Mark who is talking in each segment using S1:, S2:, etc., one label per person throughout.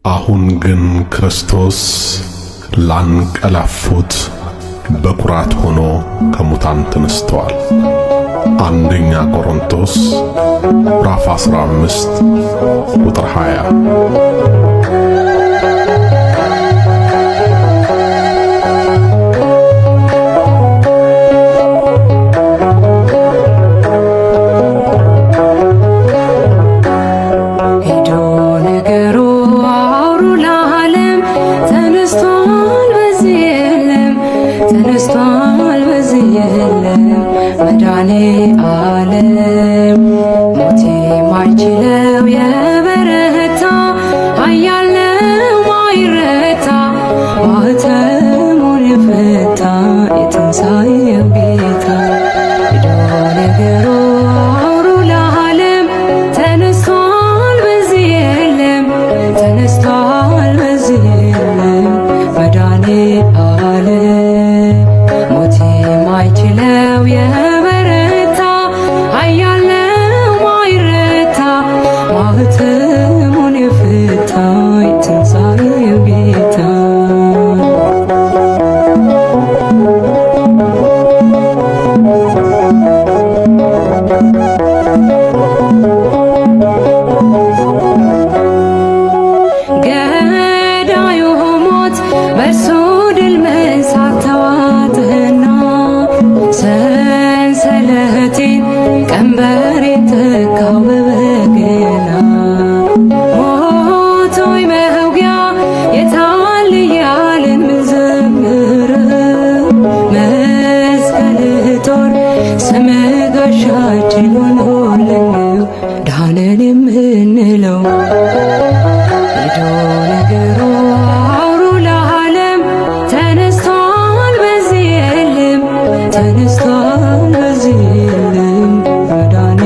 S1: አሁን ግን ክርስቶስ ላንቀላፉት በኩራት ሆኖ ከሙታን ተነስተዋል። አንደኛ ቆሮንቶስ ምዕራፍ 15 ቁጥር 20።
S2: ተነስቷል በዚህ የለም መድኃኔ ዓለም ሞት የማይችለው የበረታ ኃያል ነው ማይረታ ማኅተሙን የፈታ የትንሣኤው ጌታ ሄዶ ነገሩ አውሩ ለዓለም ተነስቷል በዚህ የለም ተነስቷል በዚህ የለም መድኃኔ ዓለም ማይችለው የበረታ ኃያል ነው ማይረታ ማኅተሙን የፈታ የትንሣኤው ጌታ ገዳዩ ሞት በእርሱ ድል መንሳት ተዋጥህና ሰንሰለቴን ቀንበሬን ተካው በበገና ሞት ሆይ መውጊያ የታል እያልን ምንዘምረው መስቀልህ ጦር ስምህ ጋሻችን ሆኖልን ነው ዳነን የምንለው ሄዶ ነገሩ አውሩ ለዓለም ተነስቷል በዚህ የለም ተነስቷል በዚህ የለም መድኃኔ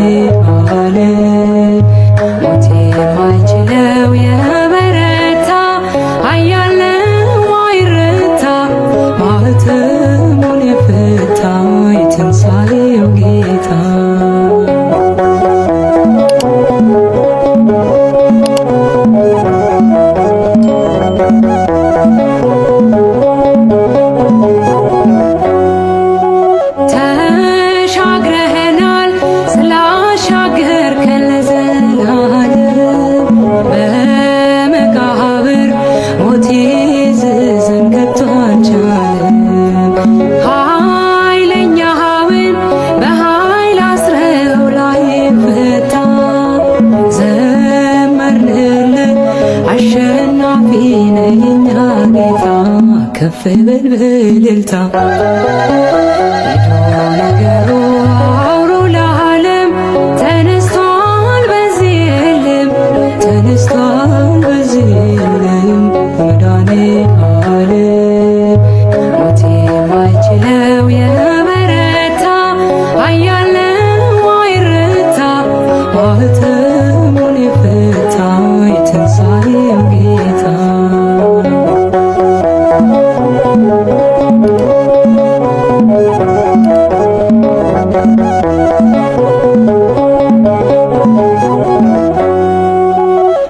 S2: ዓለም ሞት የማይችለው የበረታ ኃያል ነው ማይረታ ማኅተሙን የፈታ የትንሣኤው ጌታ ተሻግረኸናል ስላሻገርከን ለዘላለም በመቃብር ሞት ይዘን ከቶ አልቻለም ኃይለኛውን በኃይል አስረው ላይፈታ ዘመርንልህ አሸናፊ ነህ የኛ ጌታ ከፍ በል በእልልታ ሄዶ ነገሩ አውሩ ለዓለም ተነስቷል በዚህ የለም ተነስቷል በዚህ የለም መድኃኔ ዓለም ሞት የማይችለው የበረታ ኃያል ነው ማይረታ ማኅተሙን የፈታ የትንሣኤው ጌታ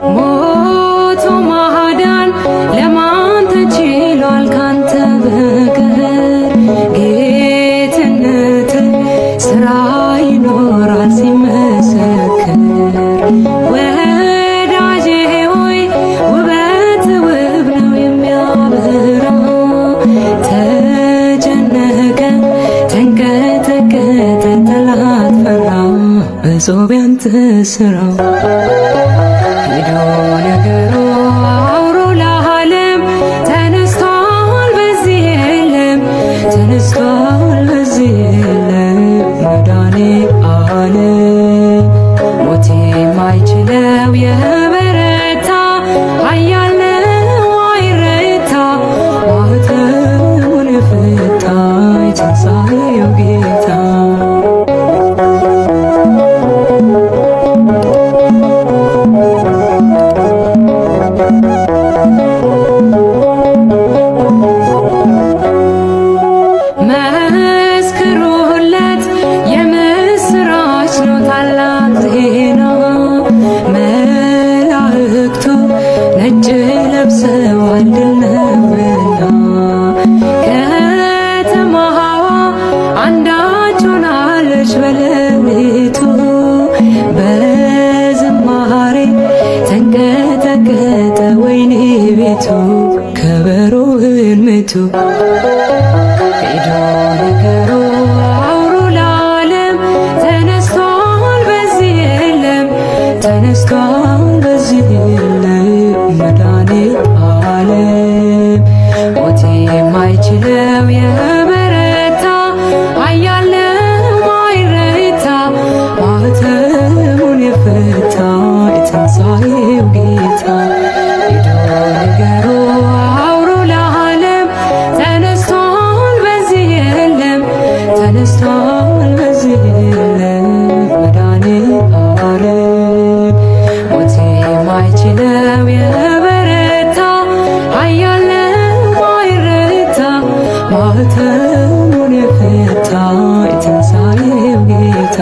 S2: ሞቶ ማዳን ለማን ተችሏል ካንተ በቀር ጌትነት ሥራ ይኖራል ሲመሰክር ወዳጄ ሆይ ውበት ውብ ነው የሚያበራ ተጨነቀ ተንቀጠቀጠ ጠላት ፈራ እጾም ያንተ ሥራው ሄዶ ነገሩ አውሩ ለዓለም ተነስቷል በዚህ የለም ተነስቷል በዚህ የለም መድኃኔ ዓለም ሞት የማይችለው የበረታ ኃያል ነው ማይረታ ማኅተሙን የፈታ የትንሣኤው ጌታ ሰው አንድል ነውና ከተማዋ አንዳች ሆናለች በሌሊቱ በዝማሬ ተንቀጠቀጠ ወይኔ ቤቱ ከበሮውን ምቱ ሄዶ ነገሩ አውሩ ለዓለም ተነስቷል በዚህ የለም ተነስቷል በዚህ የለም መድኃኒተ ዓለም ሞት የማይችለው የበረታ ኃያል ነው ማይረታ ማኅተሙን የፈታ የትንሣኤው ጌታ ሄዶ ነገሩ አውሩ ለዓለም ተነስቷል በዚህ የለም ተነስቷል በዚህ የለም መድኃኒተ ዓለም ሞት የማይችለው የበረታ ኃያል ነው ማይረታ ማኅተሙን የፈታ የትንሣኤው ጌታ